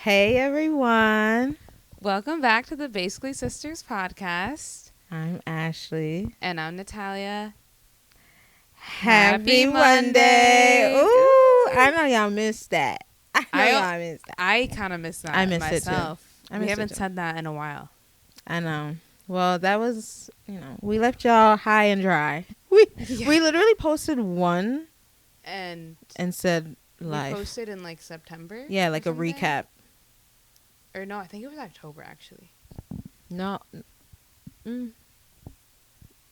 Hey everyone. Welcome back to the Basically Sisters podcast. I'm Ashley. And I'm Natalia. Happy Happy Monday. Monday. Ooh, Ooh. I know y'all missed that. I Missed that. I kind of miss that I missed myself. it too. We haven't said that in a while. I know. Well, that was, we left y'all high and dry. We literally posted one And said we live. posted in like September. Yeah, like a something. recap. Or no, I think it was October actually. No.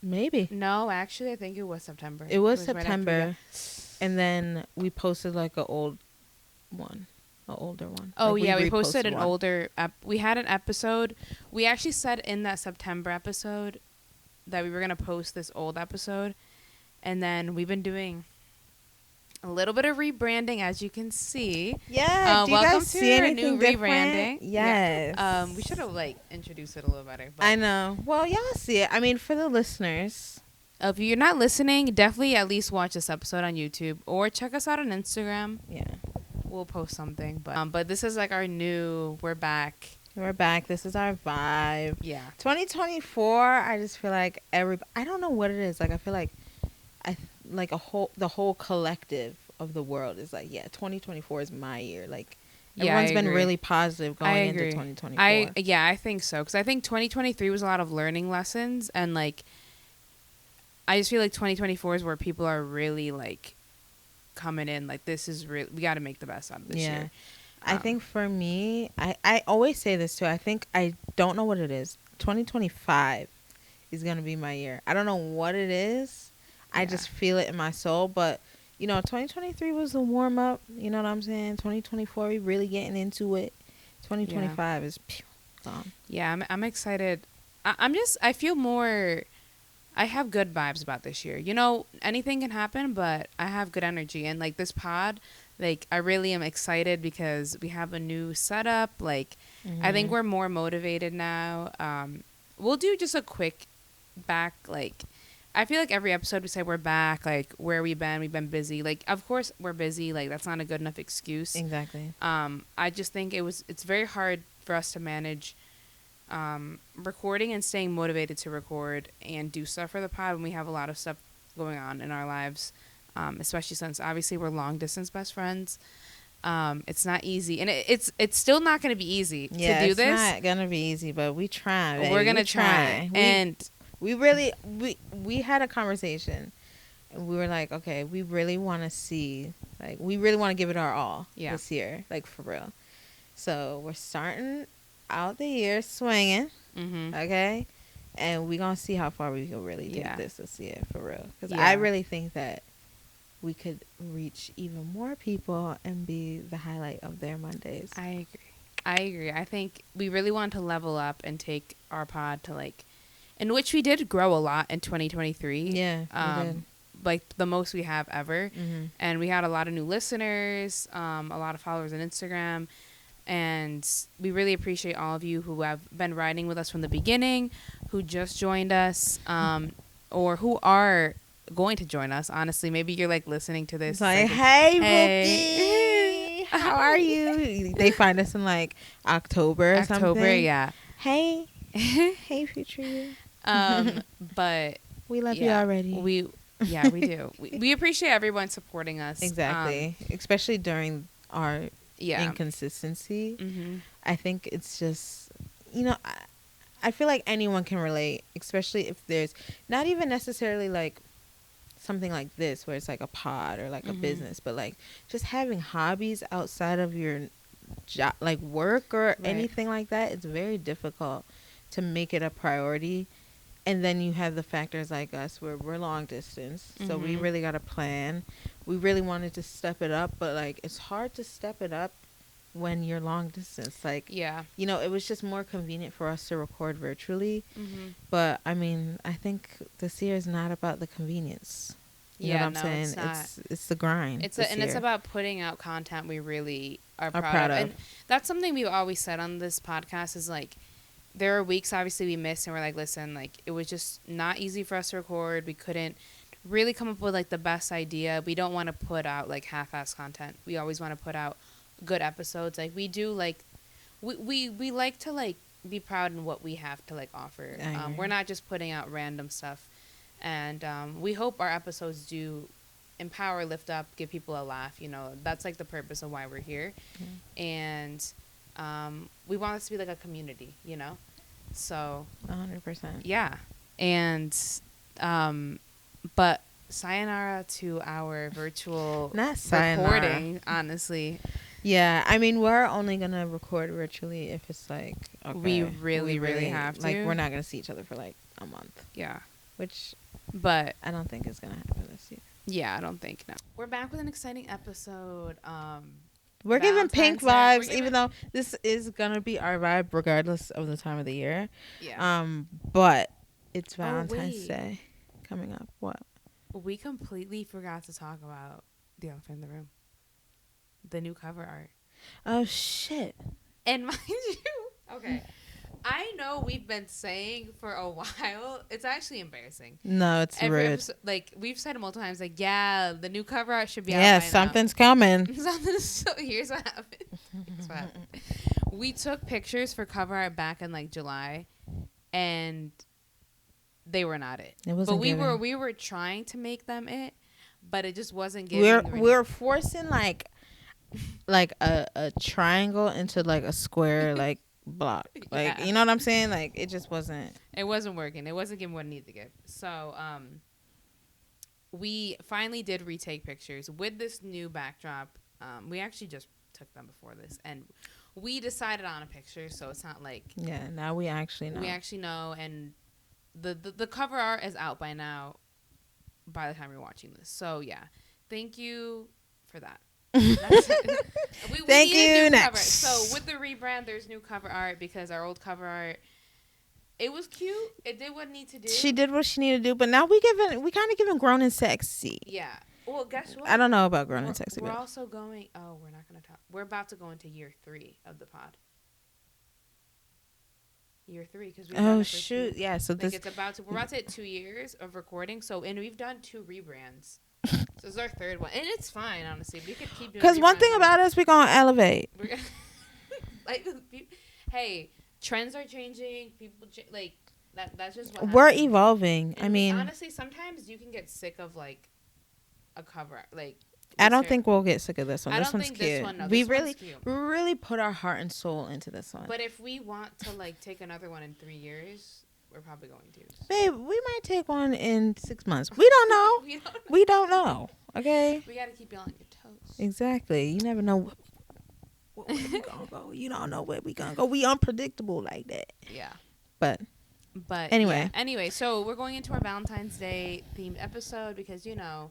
Maybe. No, actually I think it was September. It was right September. And then we posted like an old one. An older one. Oh, like yeah, we posted an one. older we had an episode. We actually said in that September episode that we were going to post this old episode. And then we've been doing a little bit of rebranding, as you can see. Yeah, do you welcome guys to see our anything new different? rebranding. Yes. Yeah. We should have introduced it a little better. But I know. Well, y'all see it. I mean, for the listeners. if you're not listening, definitely at least watch this episode on YouTube or check us out on Instagram. Yeah. We'll post something. But this is like our new. We're back. We're back. This is our vibe. Yeah. 2024. I just feel like I don't know what it is. Like I feel like the whole collective of the world is like, yeah, 2024 is my year. Like everyone's been really positive going into 2024. I think so, because I think 2023 was a lot of learning lessons, and like I just feel like 2024 is where people are really like coming in. Like this is real. We got to make the best out of this year. I think for me, I always say this too. I don't know what it is. 2025 is gonna be my year. I don't know what it is. I just feel it in my soul. But 2023 was the warm up. You know what I'm saying? 2024, we really getting into it. 2025 is gone. Yeah, I'm excited. I feel more. I have good vibes about this year. Anything can happen, but I have good energy. And like this pod, like I really am excited because we have a new setup. Like I think we're more motivated now. We'll do just a quick back. Like I feel like every episode we say we're back. Like where we've been busy. Like of course we're busy. Like that's not a good enough excuse. Exactly. I just think it's very hard for us to manage recording and staying motivated to record and do stuff for the pod when we have a lot of stuff going on in our lives, especially since obviously we're long distance best friends. It's not easy, and it's still not going to be easy to do this. It's not gonna be easy, but we try. Baby. We're gonna try. And we really we had a conversation, and we were like, okay, we really want to see, like, we really want to give it our all this year, like for real. So we're starting out the year swinging, okay, and we're gonna see how far we can really take this year for real. Because I really think that we could reach even more people and be the highlight of their Mondays. I agree. I think we really want to level up and take our pod to in which we did grow a lot in 2023. Yeah, we did. Like the most we have ever, and we had a lot of new listeners, a lot of followers on Instagram. And we really appreciate all of you who have been riding with us from the beginning, who just joined us, or who are going to join us. Honestly, maybe you're listening to this. It's like, hey, Bookie, how are you? They find us in October or something. Yeah. Hey, hey, future you. But we love you already. We do. We appreciate everyone supporting us. Exactly, especially during our inconsistency. I think it's just, I feel like anyone can relate, especially if there's not even necessarily something like this where it's like a pod or a business, but just having hobbies outside of your job, work or anything like that. It's very difficult to make it a priority. And then you have the factors like us where we're long distance, so we really got a plan. We really wanted to step it up, but it's hard to step it up when you're long distance. It was just more convenient for us to record virtually. But I mean, I think this year is not about the convenience. You know what I'm saying? It's not. It's the grind. It's about putting out content we really are proud of. And that's something we've always said on this podcast is there are weeks obviously we miss and we're listen, it was just not easy for us to record. We couldn't really come up with the best idea. We don't want to put out half-ass content. We always want to put out good episodes. We do we like to like be proud in what we have to like offer. We're not just putting out random stuff, and we hope our episodes do empower, lift up, give people a laugh. You know, that's like the purpose of why we're here, and we want this to be like a community. You know, so 100%. yeah, and but sayonara to our virtual not sayonara. recording, honestly. Yeah, I mean, we're only gonna record virtually if it's like okay, we really have to. Like, we're not gonna see each other for like a month. Yeah, but I don't think it's gonna happen this year. Yeah, I don't think no. We're back with an exciting episode. We're giving pink vibes, even though this is gonna be our vibe regardless of the time of the year. Yeah. But it's Valentine's Day coming up. What? We completely forgot to talk about the elephant in the room. The new cover art. Oh shit. And mind you, okay. I know we've been saying for a while. It's actually embarrassing. No, it's rude. Episode, like, we've said it multiple times. Like, yeah, the new cover art should be out by something's coming. So here's what happened. We took pictures for cover art back in like July, and they were not it. It wasn't. But we were trying to make them it, but it just wasn't giving. We're forcing like a triangle into like a square like block. Like, you know what I'm saying? Like, it just wasn't. It wasn't working. It wasn't giving what it needed to give. So we finally did retake pictures with this new backdrop. We actually just took them before this, and we decided on a picture, so it's not like now we actually know. And the cover art is out by now. By the time you're watching this, so yeah, thank you for that. Thank you. Next. So with the rebrand, there's new cover art because our old cover art, it was cute. It did what it needed to do. She did what she needed to do, but now we kind of giving grown and sexy. Yeah. Well, guess what? I don't know about grown and sexy. We're also going. Oh, we're not gonna talk. We're about to go into year 3 of the pod. Year 3 because oh shoot, yeah. So we're about to hit 2 years of recording. So and we've done 2 rebrands. So this is our 3rd one, and it's fine, honestly. We could keep doing. Because one thing about us, we're gonna elevate. We're gonna hey, trends are changing. People like that. That's just what we're happens. evolving. And I mean, honestly, sometimes you can get sick of like a cover. Like, I don't think we'll get sick of this one. This one's cute. This one, no, we this really put our heart and soul into this one. But if we want to like take another one in 3 years. We're probably going to. Babe, we might take one in 6 months. We don't know. We don't know. Okay? We got to keep you on your toes. Exactly. You never know where we going to go. You don't know where we going to go. We unpredictable like that. Yeah. But anyway. Yeah. Anyway, so we're going into our Valentine's Day themed episode because, you know,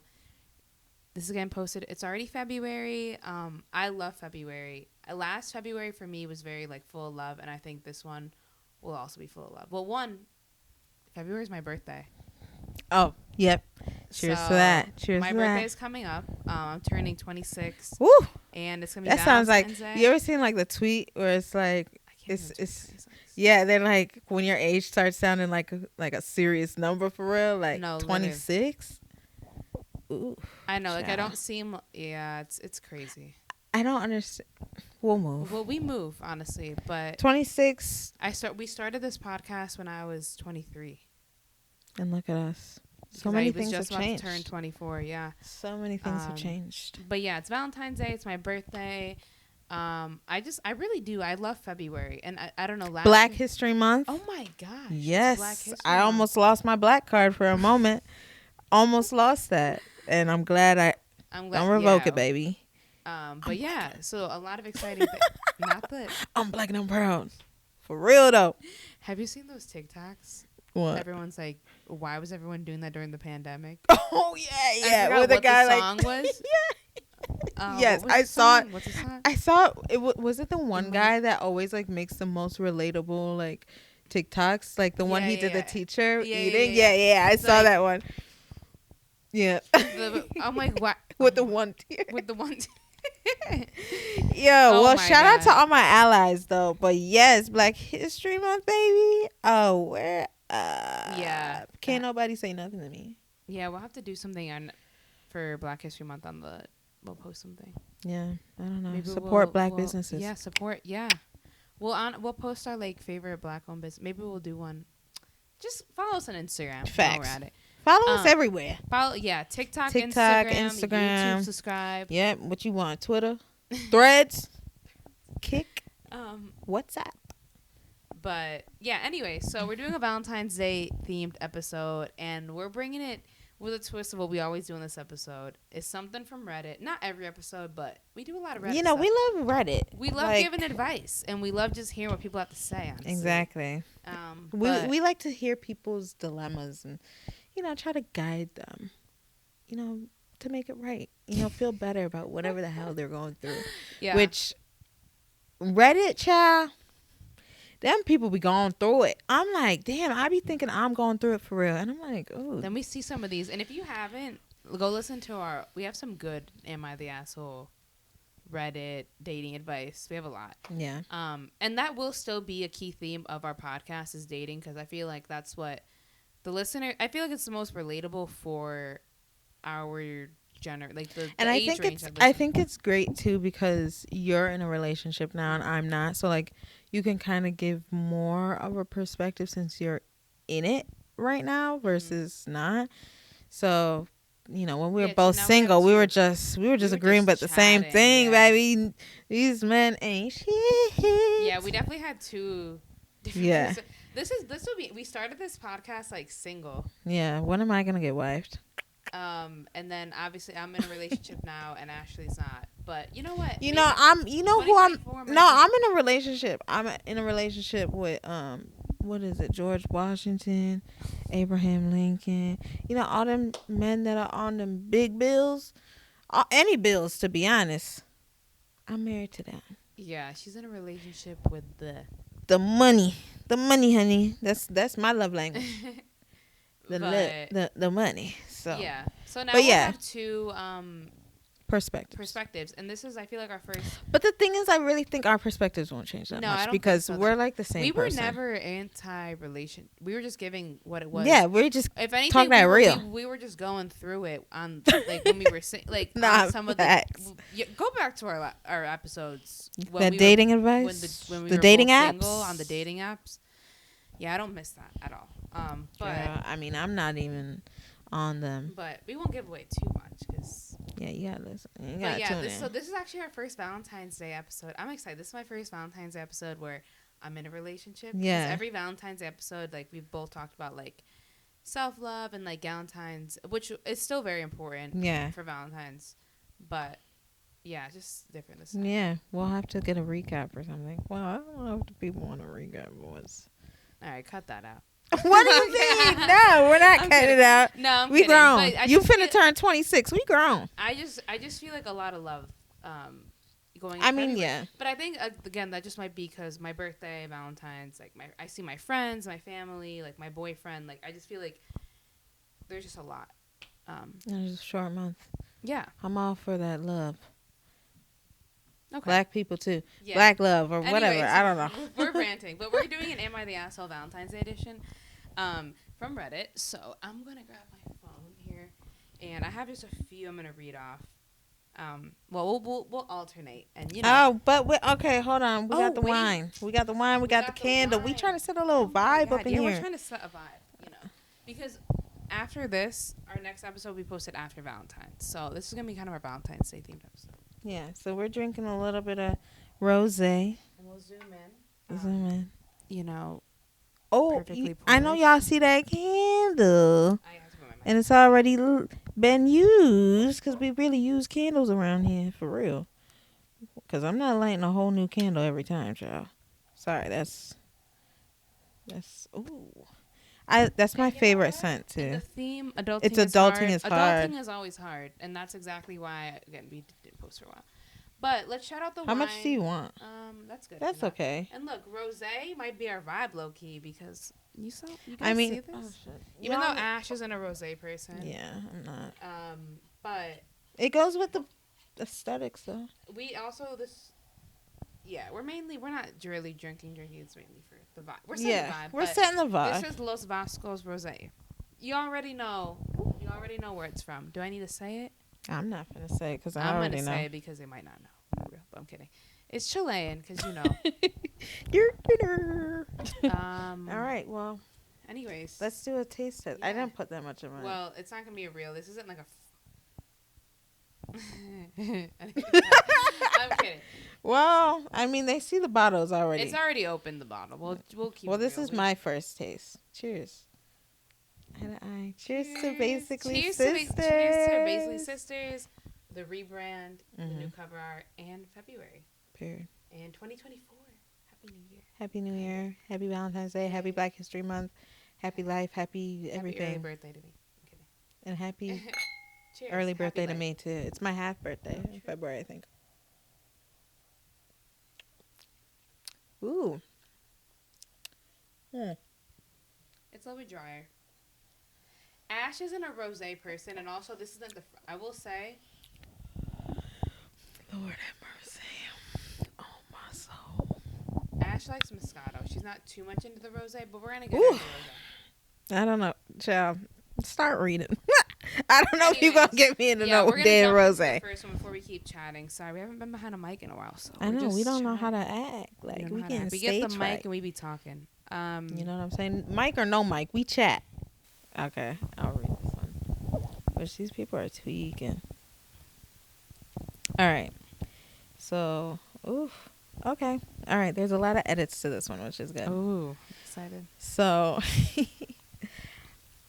this is getting posted. It's already February. I love February. Last February for me was very, like, full of love, and I think this one will also be full of love. Well, February is my birthday. Oh, yep. Cheers to that. Cheers my to that. My birthday is coming up. I'm turning 26. Woo! And it's going to That be sounds like, Day. You ever seen like the tweet where it's like, it's yeah, they're like, when your age starts sounding like a serious number for real, like 26? Ooh. I know, like I don't seem, it's crazy. I don't understand. We'll move. Well, we move, honestly, but 26. We started this podcast when I was 23. And look at us. So many things have changed. I was just about to turn 24, yeah. So many things have changed. But yeah, it's Valentine's Day. It's my birthday. I really do. I love February. And I don't know. Black History Month. Oh my gosh. Yes. I almost lost my black card for a moment. Almost lost that. And I'm glad don't revoke it, baby. But yeah, so a lot of exciting things. Not that I'm black and I'm proud. For real though. Have you seen those TikToks? What? Everyone's like, why was everyone doing that during the pandemic? Oh yeah. I forgot what the song was. Yeah. Yes, I saw it. What's the song? I saw it. Was it the one guy that always like makes the most relatable like TikToks? Like the one he did the teacher eating. Yeah. I saw that one. Yeah. I'm like, what? With the one tear. With the one tear. Shout out to all my allies though. But yes, Black History Month, baby. Oh, where? Can't nobody say nothing to me. Yeah, we'll have to do something for Black History Month we'll post something. Yeah, I don't know. Maybe support black businesses. Yeah, support. Yeah, We'll post our like favorite black-owned business. Maybe we'll do one. Just follow us on Instagram. Facts. While we're at it. Follow us everywhere. TikTok, Instagram, YouTube, subscribe. Yep. What you want? Twitter, Threads, Kick, WhatsApp. But yeah. Anyway, so we're doing a Valentine's Day themed episode, and we're bringing it with a twist of what we always do in this episode. It's something from Reddit. Not every episode, but we do a lot of Reddit. You know, stuff. we love Reddit. We love giving advice, and we love just hearing what people have to say. Honestly. Exactly. We like to hear people's dilemmas and, you know, try to guide them, you know, to make it right. You know, feel better about whatever the hell they're going through. Yeah. Which Reddit, child, them people be going through it. I'm like, damn, I be thinking I'm going through it for real. And I'm like, oh. Then we see some of these. And if you haven't, go listen to we have some good Am I the Asshole Reddit dating advice. We have a lot. Yeah. And that will still be a key theme of our podcast is dating, because I feel like that's what the listener, I feel like it's the most relatable for our and I think it's great too, because you're in a relationship now and I'm not, so like you can kind of give more of a perspective since you're in it right now versus not. So, you know, when we were both single, we were just agreeing about the same thing, baby. These men ain't shit. Yeah, we definitely had two different we started this podcast like single. Yeah, when am I gonna get wifed? And then obviously I'm in a relationship now, and Ashley's not. But you know what? I'm in a relationship. I'm in a relationship with what is it? George Washington, Abraham Lincoln. You know, all them men that are on them big bills, any bills, to be honest. I'm married to them. Yeah, she's in a relationship with the money, honey. That's my love language. The money. So yeah. So now we have two perspectives, and this is, I feel like, our first. But the thing is, I really think our perspectives won't change that much, because we're like the same. We were never anti-relation. We were just giving what it was. Yeah, we're just if anything, talking about real. We were just going through it on like when we were like some of facts. Go back to our episodes. The dating advice. When we the were dating both apps. Single, on the dating apps. Yeah, I don't miss that at all. But yeah, I mean, I'm not even on them. But we won't give away too much, because you gotta listen. You gotta tune in. So this is actually our first Valentine's Day episode. I'm excited. This is my first Valentine's Day episode where I'm in a relationship. Yeah. Every Valentine's Day episode, like, we've both talked about like self-love and like Valentine's, which is still very important. Yeah. For Valentine's, but yeah, just different this time. Yeah, we'll have to get a recap or something. Well, I don't know if the people want a recap. All right, cut that out. What do you mean? No, we're not cutting it out. No, I'm we kidding. Grown. You finna turn 26. We grown. I just feel like a lot of love going. I mean, yeah. But I think again that just might be because my birthday, Valentine's, like I see my friends, my family, like my boyfriend. Like I just feel like there's just a lot. It's a short month. Yeah, I'm all for that love. Okay. Black people too. Yeah. Black love or whatever. So I don't know. We're ranting, but we're doing an Am I the Asshole Valentine's Day edition from Reddit. So I'm going to grab my phone here, and I have just a few I'm going to read off. Well, we'll alternate, and you know. Oh, but okay, hold on. We got the wine. We got the wine. We got the candle. We trying to set a little vibe up in here. We're trying to set a vibe, you know, because after this, our next episode will be posted after Valentine's. So this is going to be kind of our Valentine's Day themed episode. Yeah, so we're drinking a little bit of rosé. And we'll zoom in. You know. Oh, I know y'all see that candle. And it's already been used, because we really use candles around here, for real. Because I'm not lighting a whole new candle every time, y'all. Sorry, that's ooh. That's my favorite scent too. The theme, adulting is hard. Adulting is always hard, and that's exactly why, again, we didn't post for a while. But let's shout out the wine. How much do you want? That's good. That's okay. And look, rosé might be our vibe, low key, because you guys see this? Oh, shit. Even though Ash isn't a rosé person. Yeah, I'm not. But it goes with the aesthetics, though. We also we're not really drinking. It's mainly for the vibe. We're setting the vibe. We're setting the vibe. This is Los Vascos Rosé. You already know where it's from. Do I need to say it? I'm not gonna say it because I'm gonna say it because they might not know. For real, but I'm kidding. It's Chilean because you know All right. Well, anyways, let's do a taste test. Yeah. I didn't put that much in mine. Well, it's not gonna be a real. This isn't like a. I'm kidding. Well, I mean, they see the bottles already. It's already opened, the bottle. We'll keep. Well, this is my first taste. Cheers. Cheers to Basically Sisters. Cheers to Basically Sisters. The rebrand, the new cover art, and February. Period. And 2024. Happy New Year. Happy New Year. Happy Valentine's Day. Happy Black History Month. Happy life. Happy everything. Happy early birthday to me. I'm kidding. And happy Cheers. early birthday to me too. It's my half birthday in February, I think. Ooh. It's a little bit drier. Ash isn't a rosé person, and also this isn't the. I will say. Lord have mercy. Oh my soul. Ash likes Moscato. She's not too much into the rosé, but we're gonna get into rosé. I don't know, child. Start reading. I don't know if you're gonna get me into no damn rosé. First one before we keep chatting. Sorry, we haven't been behind a mic in a while, so I know we don't know how to act. Like we get the mic and we be talking. You know what I'm saying? Mic or no mic, we chat. Okay, I'll read this one. Which these people are tweaking. All right. So, oof. Okay. All right. There's a lot of edits to this one, which is good. Ooh, excited. So,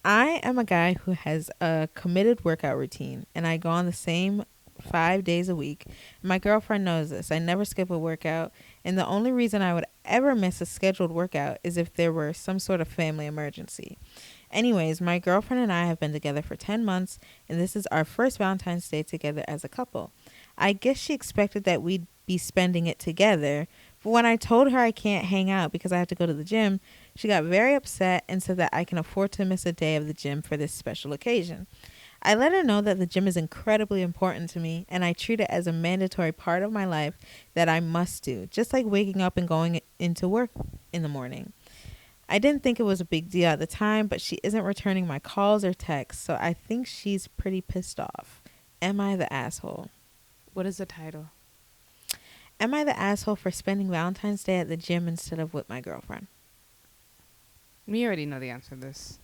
I am a guy who has a committed workout routine, and I go on the same 5 days a week. My girlfriend knows this. I never skip a workout, and the only reason I would ever miss a scheduled workout is if there were some sort of family emergency. Anyways, my girlfriend and I have been together for 10 months, and this is our first Valentine's Day together as a couple. I guess she expected that we'd be spending it together, but when I told her I can't hang out because I have to go to the gym, she got very upset and said that I can afford to miss a day of the gym for this special occasion. I let her know that the gym is incredibly important to me, and I treat it as a mandatory part of my life that I must do, just like waking up and going into work in the morning. I didn't think it was a big deal at the time, but she isn't returning my calls or texts, so I think she's pretty pissed off. Am I the asshole? What is the title? Am I the asshole for spending Valentine's Day at the gym instead of with my girlfriend? We already know the answer to this.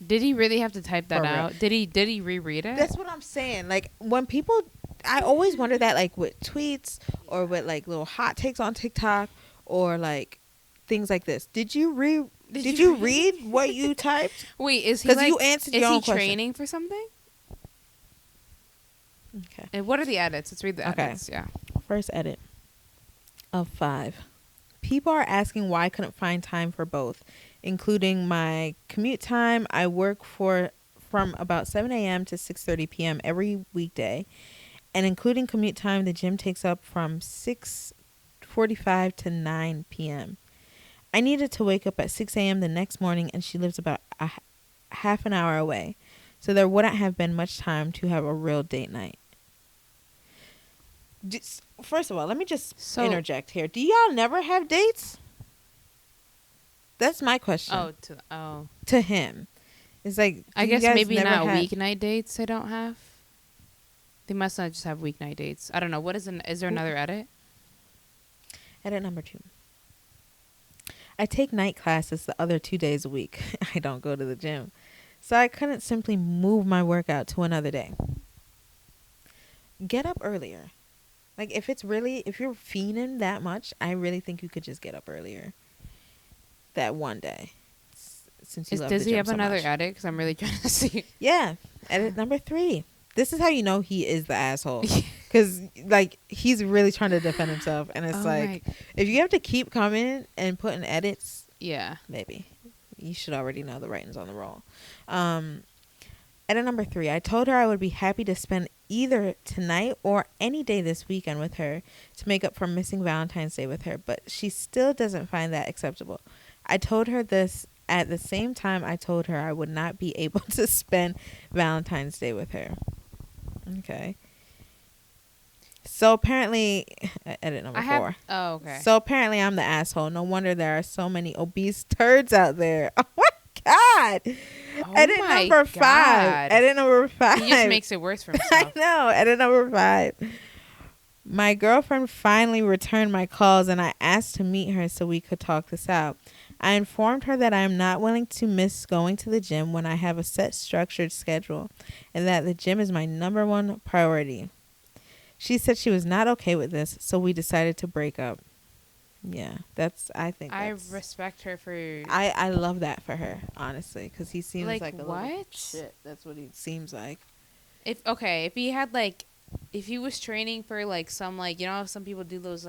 Did he really have to type that out? Did he reread it? That's what I'm saying. Like when people, I always wonder that, like with tweets or with like little hot takes on TikTok or like things like this. Did you read what you typed? Wait, is he like, you answered your own question. Training for something? Okay. And what are the edits? Let's read the edits. Yeah. First edit of 5. People are asking why I couldn't find time for both, including my commute time. I work from about 7 a.m. to 6:30 p.m. every weekday, and including commute time, the gym takes up from 6:45 to 9 p.m. I needed to wake up at 6 a.m. the next morning, and she lives about a half an hour away, so there wouldn't have been much time to have a real date night. First of all, let me just interject here. Do y'all never have dates? That's my question. To him. It's like, I guess maybe not weeknight dates they don't have. They must not just have weeknight dates. I don't know. Is there another edit? Edit number 2. I take night classes the other 2 days a week. I don't go to the gym. So I couldn't simply move my workout to another day. Get up earlier. Like if you're fiending that much, I really think you could just get up earlier. That one day. Since you love the gym so much. Does he have another edit? Because I'm really trying to see. Yeah. Edit number 3. This is how you know he is the asshole. Because like he's really trying to defend himself. And it's if you have to keep coming and putting edits. Yeah. Maybe. You should already know the writing's on the wall. Edit number 3. I told her I would be happy to spend either tonight or any day this weekend with her to make up for missing Valentine's Day with her, but she still doesn't find that acceptable. I told her this at the same time I told her I would not be able to spend Valentine's Day with her. Okay. So apparently, edit number 4. Oh, okay. So apparently I'm the asshole. No wonder there are so many obese turds out there. Oh my God. Edit number 5. Edit number 5. He just makes it worse for himself. I know. Edit number 5. My girlfriend finally returned my calls and I asked to meet her so we could talk this out. I informed her that I am not willing to miss going to the gym when I have a set structured schedule and that the gym is my number one priority. She said she was not okay with this, so we decided to break up. Yeah, I respect her for. I love that for her, honestly, because he seems like a what? little shit. That's what he seems like. If he had if he was training for some some people do those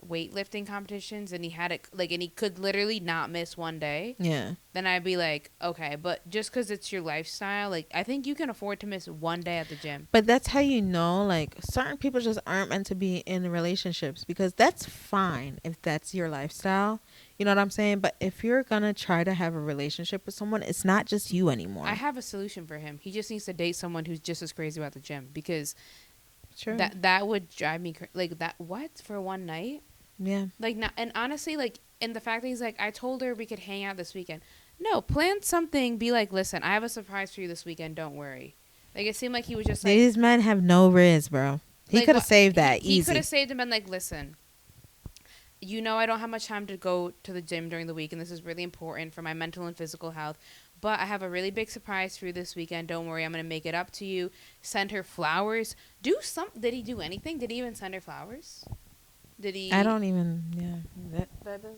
weightlifting competitions and he had it and he could literally not miss one day. Yeah. Then I'd be like, okay, but just because it's your lifestyle, I think you can afford to miss one day at the gym. But that's how certain people just aren't meant to be in relationships, because that's fine if that's your lifestyle. You know what I'm saying? But if you're gonna try to have a relationship with someone, it's not just you anymore. I have a solution for him. He just needs to date someone who's just as crazy about the gym, because that would drive me what, for one night? Yeah. And honestly, and the fact that he's I told her we could hang out this weekend. No, plan something. Be like, listen, I have a surprise for you this weekend. Don't worry. It seemed like he was just these men have no riz, bro. He could have saved that easy. He could have saved him and listen, I don't have much time to go to the gym during the week, and this is really important for my mental and physical health. But I have a really big surprise for you this weekend. Don't worry, I'm gonna make it up to you. Send her flowers. Did he do anything? Did he even send her flowers? Did he? I don't even. Yeah, that doesn't.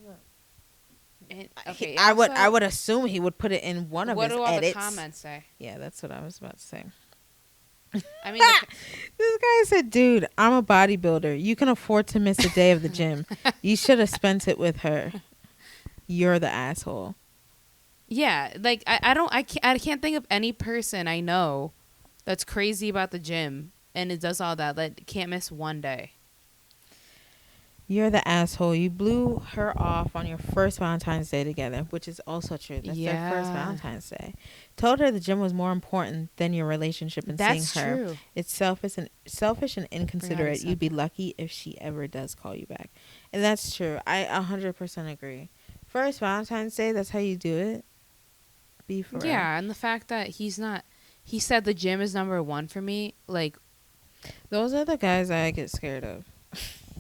And, okay, I would assume he would put it in one of his edits. What do all the comments say? Yeah, that's what I was about to say. I mean, this guy said, "Dude, I'm a bodybuilder. You can afford to miss a day of the gym. You should have spent it with her. You're the asshole." Yeah, I can't think of any person I know that's crazy about the gym and it does all that can't miss one day. You're the asshole. You blew her off on your first Valentine's Day together, which is also true. That's their first Valentine's Day. Told her the gym was more important than your relationship and seeing her. True. It's selfish and inconsiderate. You'd be lucky if she ever does call you back. And that's true. I 100% agree. First Valentine's Day, that's how you do it. Be for real. Yeah, and the fact that he said the gym is number one for me, those are the guys that I get scared of.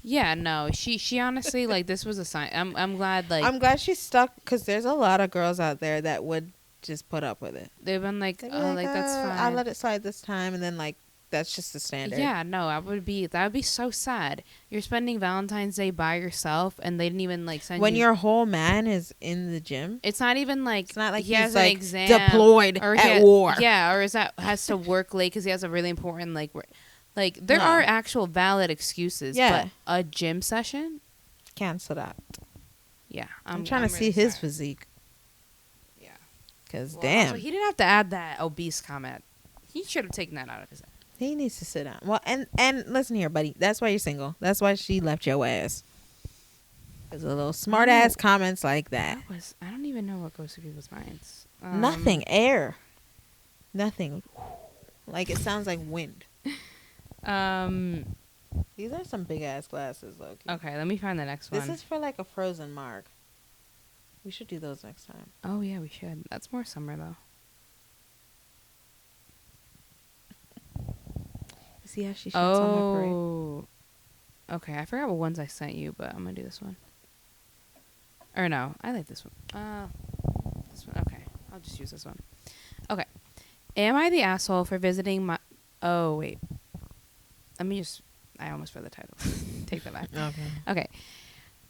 Yeah, no, she honestly this was a sign. I'm glad I'm glad she's stuck, because there's a lot of girls out there that would just put up with it. They've been that's fine. I'll let it slide this time, and then that's just the standard. Yeah, no, that would be so sad. You're spending Valentine's Day by yourself, and they didn't even send when your whole man is in the gym. It's not even it's not like he has an exam deployed or at war. Yeah, or has to work late because he has a really important there are actual valid excuses. Yeah, but a gym session, cancel that. Yeah, I'm trying to see his physique. Yeah, because damn, he didn't have to add that obese comment. He should have taken that out of his head. He needs to sit down. Well, and listen here, buddy. That's why you're single. That's why she left your ass. There's a little smart ass comments like that. I don't even know what goes through people's minds. Nothing. Air. Nothing. It sounds like wind. These are some big ass glasses, though. Okay, let me find the next one. This is for a frozen mark. We should do those next time. Oh yeah, we should. That's more summer though. See how she shoots on my parade? Oh. Okay, I forgot what ones I sent you, but I'm gonna do this one. Or no, I like this one. This one. Okay, I'll just use this one. Okay. Am I the asshole for visiting my... Oh, wait. I almost read the title. Take that back. Okay.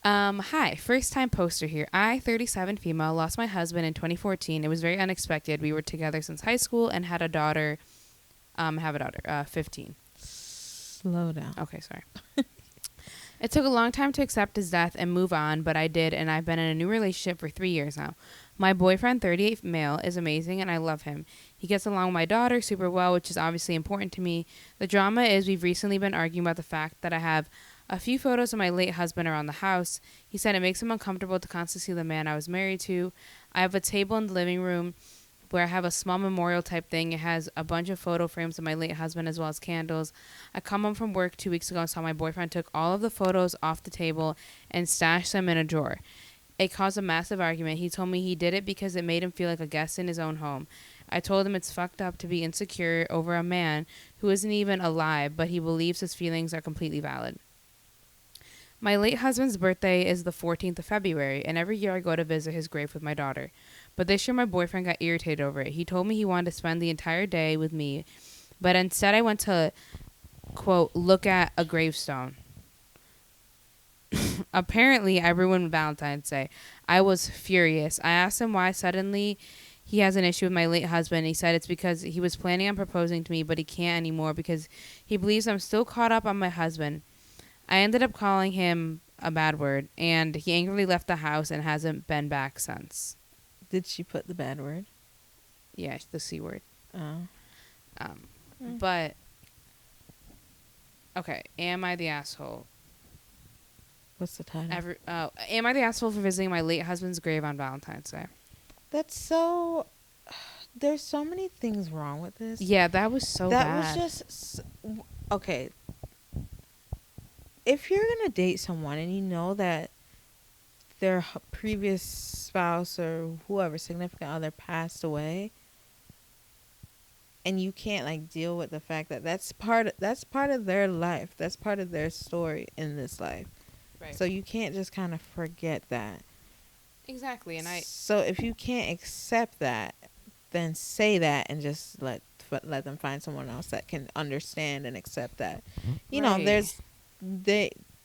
Hi, first time poster here. I, 37 female, lost my husband in 2014. It was very unexpected. We were together since high school and had a daughter, 15. Slow down. Okay, sorry. It took a long time to accept his death and move on, but I did, and I've been in a new relationship for 3 years now. My boyfriend, 38 male, is amazing, and I love him. He gets along with my daughter super well, which is obviously important to me. The drama is we've recently been arguing about the fact that I have a few photos of my late husband around the house. He said it makes him uncomfortable to constantly see the man I was married to. I have a table in the living room where I have a small memorial type thing. It has a bunch of photo frames of my late husband as well as candles. I come home from work 2 weeks ago and saw my boyfriend took all of the photos off the table and stashed them in a drawer. It caused a massive argument. He told me he did it because it made him feel like a guest in his own home. I told him it's fucked up to be insecure over a man who isn't even alive, but he believes his feelings are completely valid. My late husband's birthday is the 14th of February, and every year I go to visit his grave with my daughter. But this year my boyfriend got irritated over it. He told me he wanted to spend the entire day with me, but instead I went to, quote, look at a gravestone. Apparently, I ruined Valentine's Day. I was furious. I asked him why suddenly he has an issue with my late husband. He said it's because he was planning on proposing to me, but he can't anymore because he believes I'm still caught up on my husband. I ended up calling him a bad word, and he angrily left the house and hasn't been back since. Did she put the bad word? Yeah, the C word. Oh. But, okay, am I the asshole? What's the title? Am I the asshole for visiting my late husband's grave on Valentine's Day? That's so... There's so many things wrong with this. Yeah, that was so bad. That was just... Okay. If you're going to date someone and you know that their previous spouse or whoever, significant other, passed away, and you can't like deal with the fact that that's part of their life, that's part of their story in this life, right? So you can't just kind of forget that. Exactly. And so if you can't accept that, then say that and just let them find someone else that can understand and accept that. You know,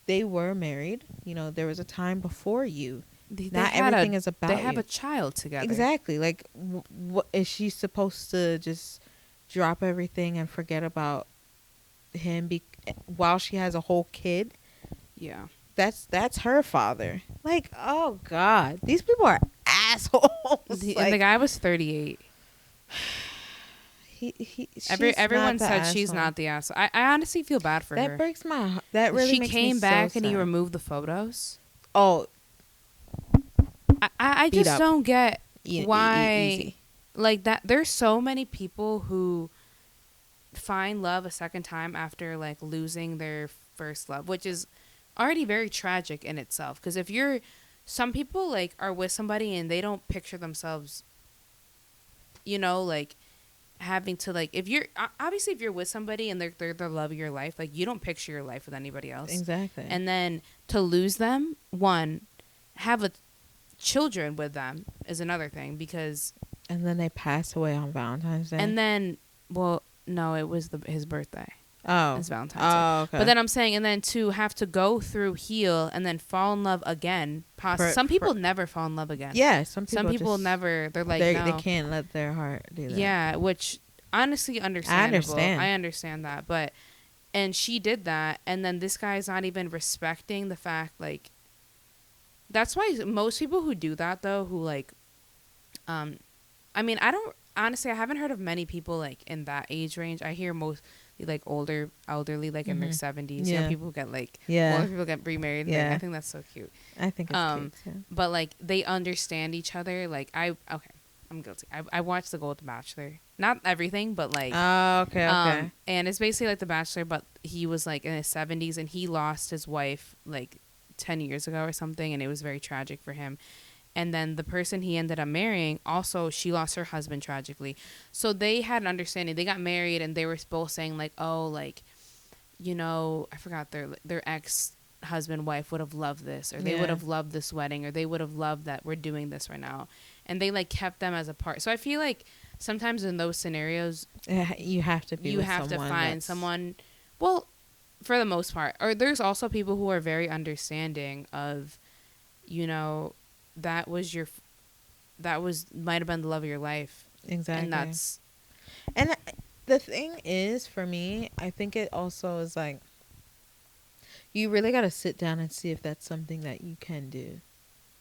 they were married. You know, there was a time before you. Not everything is about you. They have a child together. Exactly. Like, what is she supposed to just drop everything and forget about him while she has a whole kid? Yeah. That's her father. Like, oh God, these people are assholes. And the guy was 38. Everyone said she's not the asshole. I honestly feel bad for her. That breaks my heart. That really makes me so sad. She came back and he removed the photos. Oh, I just don't get why, like that. There's so many people who find love a second time after like losing their first love, which is already very tragic in itself. Because some people like are with somebody and they don't picture themselves, you know, like having to like if you're with somebody and they're the love of your life, like you don't picture your life with anybody else. Exactly. And then to lose them, have children with them is another thing because. And then they pass away on Valentine's Day. And then, well, no, it was his birthday. Oh, it's Valentine's Day. Oh, okay. But then I'm saying, and then to have to go through heal and then fall in love again. Some people never fall in love again. Yeah, some people never. They're like they can't let their heart do that. Yeah, which honestly understandable. I understand that, and she did that, and then this guy's not even respecting the fact like. That's why most people who do that though, who like, I mean, I haven't heard of many people like in that age range. I hear most like elderly, like in their 70s. Yeah. You know, people get like, more people get remarried. Yeah. Like, I think that's so cute. I think it's cute too. But like they understand each other. Like I'm guilty. I watched The Golden Bachelor. Not everything, but like. Oh, okay. And it's basically like The Bachelor, but he was like in his 70s and he lost his wife like 10 years ago or something, and it was very tragic for him. And then the person he ended up marrying, also, she lost her husband tragically. So they had an understanding. They got married, and they were both saying, like, oh, like, you know, I forgot their ex-husband, wife would have loved this, or they would have loved this wedding, or they would have loved that we're doing this right now. And they, like, kept them as a part. So I feel like sometimes in those scenarios, you have to find someone, well, for the most part. Or there's also people who are very understanding of, you know, that might have been the love of your life. Exactly. And the thing is, for me, I think it also is like, you really got to sit down and see if that's something that you can do.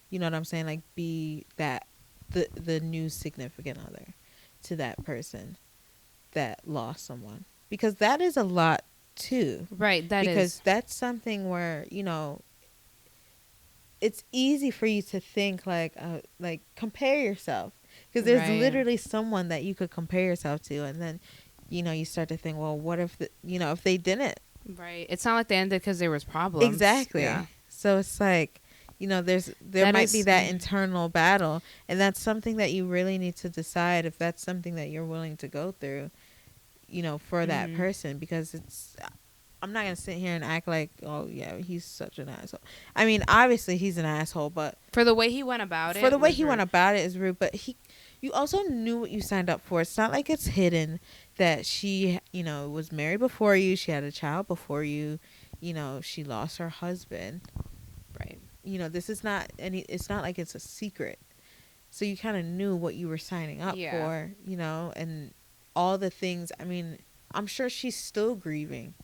You know what I'm saying? Like, be that the new significant other to that person that lost someone, because that is a lot too. Right. Because that's something where, you know, it's easy for you to think like compare yourself, because there's literally someone that you could compare yourself to, and then, you know, you start to think, well, what if if they didn't? Right. It's not like they ended because there was problems. Exactly. Yeah. So it's like, there might be that internal battle, and that's something that you really need to decide if that's something that you're willing to go through, for that person, because I'm not gonna sit here and act like, oh yeah, he's such an asshole. I mean, obviously he's an asshole, but for the way he went about it, is rude. But you also knew what you signed up for. It's not like it's hidden that she, was married before you. She had a child before you. She lost her husband. Right. This is not it's not like it's a secret. So you kind of knew what you were signing up for, and all the things. I mean, I'm sure she's still grieving.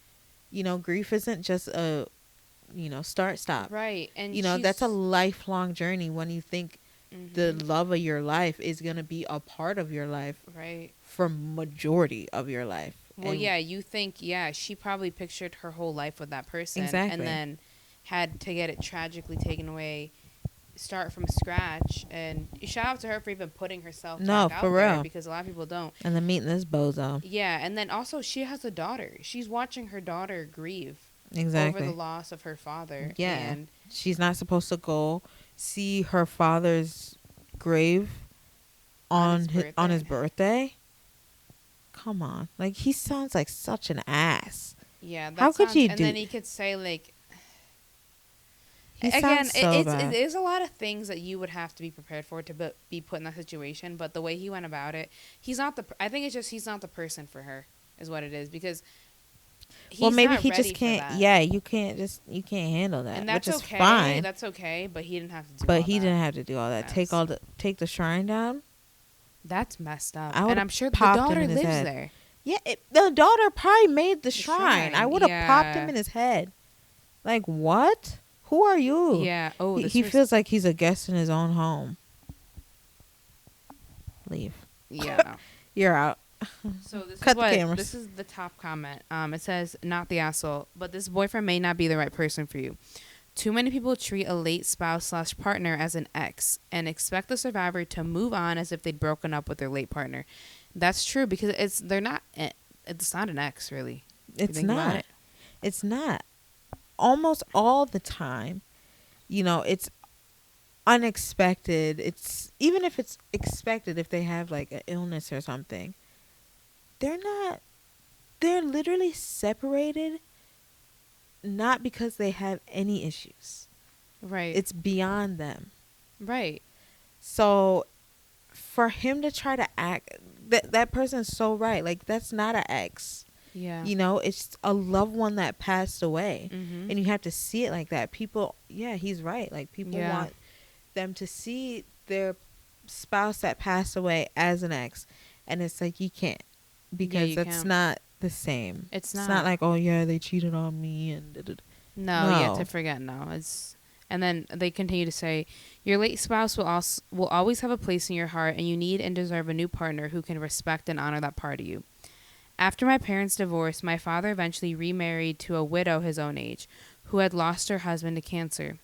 Grief isn't just a, start, stop. Right. And that's a lifelong journey when you think the love of your life is going to be a part of your life. Right. For majority of your life. Well, you think, she probably pictured her whole life with that person. Exactly. And then had to get it tragically taken away, start from scratch. And shout out to her for even putting herself back out there, because a lot of people don't. And then meeting this bozo. Yeah, and then also she has a daughter. She's watching her daughter grieve over the loss of her father. Yeah, and she's not supposed to go see her father's grave on his birthday. Come on, like, he sounds like such an ass. Yeah, how could you do? And then he could say, like, he sounds so bad. It is a lot of things that you would have to be prepared for to be put in that situation. But the way he went about it, I think it's just he's not the person for her, is what it is, because. Maybe he just can't. Yeah, you can't handle that, and that's which is okay. Fine. That's okay, but he didn't have to do. But he didn't have to do all that. Take the shrine down. That's messed up. And I'm sure the daughter lives there. Yeah, the daughter probably made the shrine. I would have popped him in his head. Like, what? Who are you? Yeah. Oh, he feels like he's a guest in his own home. Leave. Yeah. You're out. So this Cut the cameras. This is the top comment. It says, "Not the asshole, but this boyfriend may not be the right person for you. Too many people treat a late spouse/partner as an ex and expect the survivor to move on as if they'd broken up with their late partner." That's true, because it's not an ex, really. It's not. It's not. Almost all the time, it's unexpected. It's even if it's expected, if they have like an illness or something. They're literally separated not because they have any issues. Right. It's beyond them. Right. So for him to try to act, that person's so right. Like, that's not an ex. Yeah. It's a loved one that passed away. Mm-hmm. And you have to see it like that. People, he's right. Like, people want them to see their spouse that passed away as an ex. And it's like, you can't. Because that's not the same. It's not like, oh yeah, they cheated on me and No, you have to forget. No, and then they continue to say, your late spouse will always have a place in your heart, and you need and deserve a new partner who can respect and honor that part of you. After my parents' divorce, my father eventually remarried to a widow his own age, who had lost her husband to cancer.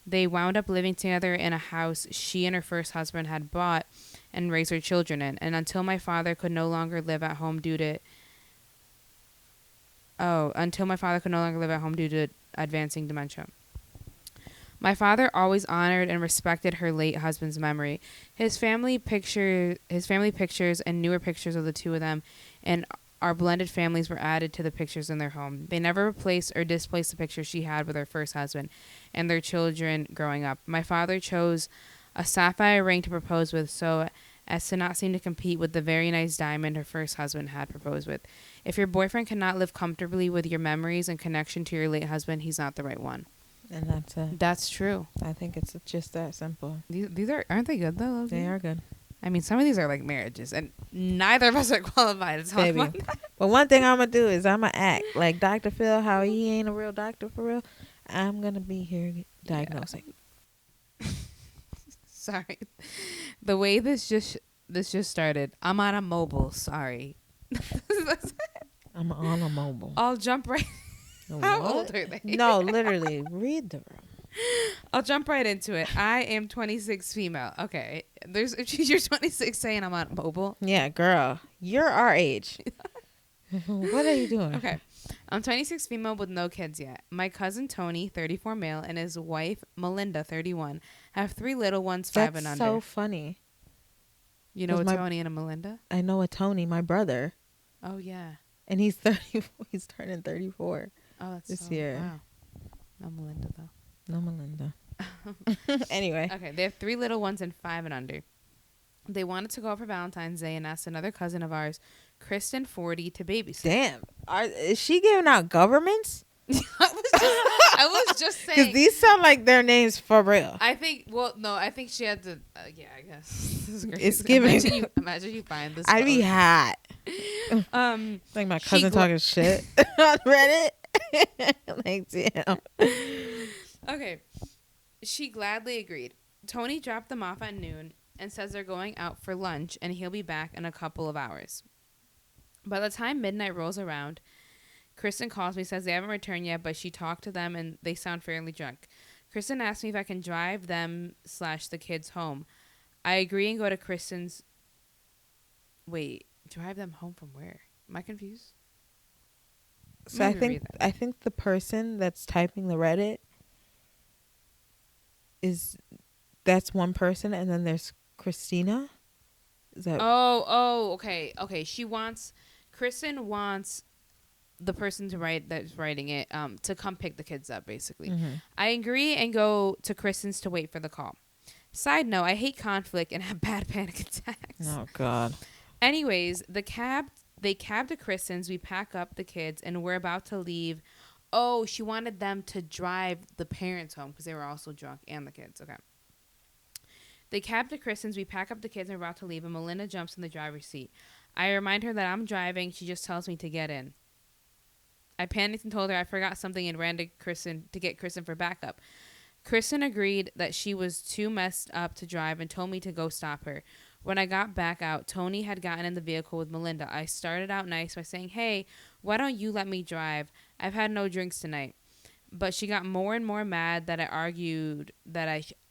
They wound up living together in a house she and her first husband had bought and raised their children in. And until my father could no longer live at home due to advancing dementia. My father always honored and respected her late husband's memory. His family pictures and newer pictures of the two of them and our blended families were added to the pictures in their home. They never replaced or displaced the pictures she had with her first husband and their children growing up. My father chose a sapphire ring to propose with so as to not seem to compete with the very nice diamond her first husband had proposed with. If your boyfriend cannot live comfortably with your memories and connection to your late husband, he's not the right one. And that's it. That's true. I think it's just that simple. These aren't they good though? They are good. I mean, some of these are like marriages, and neither of us are qualified to talk about that. But one thing I'm gonna do is I'm gonna act like Dr. Phil, how he ain't a real doctor for real. I'm gonna be here diagnosing. Yeah. Sorry, the way this just started. I'm on a mobile. Sorry. I'm on a mobile. I'll jump right. How old are they? No, literally, read the room. I'll jump right into it. I am 26 female. Okay. You're 26 saying I'm on mobile. Yeah, girl. You're our age. What are you doing? Okay. I'm 26 female with no kids yet. My cousin Tony, 34 male, and his wife Melinda, 31, have 3 little ones, 5 That's and under. so funny. You know a Tony and a Melinda? I know a Tony, my brother. Oh yeah. And he's 30. He's turning 34. Oh, that's this year. Wow. No Melinda though. No Melinda. Anyway. Okay, they have 3 little ones and 5 and under. They wanted to go out for Valentine's Day and asked another cousin of ours, Kristen, 40, to babysit. Damn. Is she giving out governments? I was just saying. Because these sound like their names for real. I think, I think she had to, yeah, I guess. This is great. It's giving. Imagine you find this. I'd be hot. Like my cousin talking shit on Reddit. Like, damn. Okay. She gladly agreed. Tony dropped them off at noon and says they're going out for lunch and he'll be back in a couple of hours. By the time midnight rolls around, Kristen calls me, says they haven't returned yet, but she talked to them and they sound fairly drunk. Kristen asks me if I can drive them / the kids home. I agree and go to Kristen's. Wait, drive them home from where? Am I confused? So I think the person that's typing the Reddit that's one person, and then there's Christina. Is that? Oh, okay. Kristen wants the person that's writing it to come pick the kids up, basically. Mm-hmm. I agree and go to Kristen's to wait for the call. Side note, I hate conflict and have bad panic attacks. Oh God. Anyways, they cab to Kristen's. We pack up the kids and we're about to leave. Oh, she wanted them to drive the parents home because they were also drunk and the kids. Okay. They cab to Kristen's. We pack up the kids and we're about to leave, and Melinda jumps in the driver's seat. I remind her that I'm driving. She just tells me to get in. I panicked and told her I forgot something and ran to get Kristen for backup. Kristen agreed that she was too messed up to drive and told me to go stop her. When I got back out, Tony had gotten in the vehicle with Melinda. I started out nice by saying, "Hey, why don't you let me drive? I've had no drinks tonight." But she got more and more mad that I argued that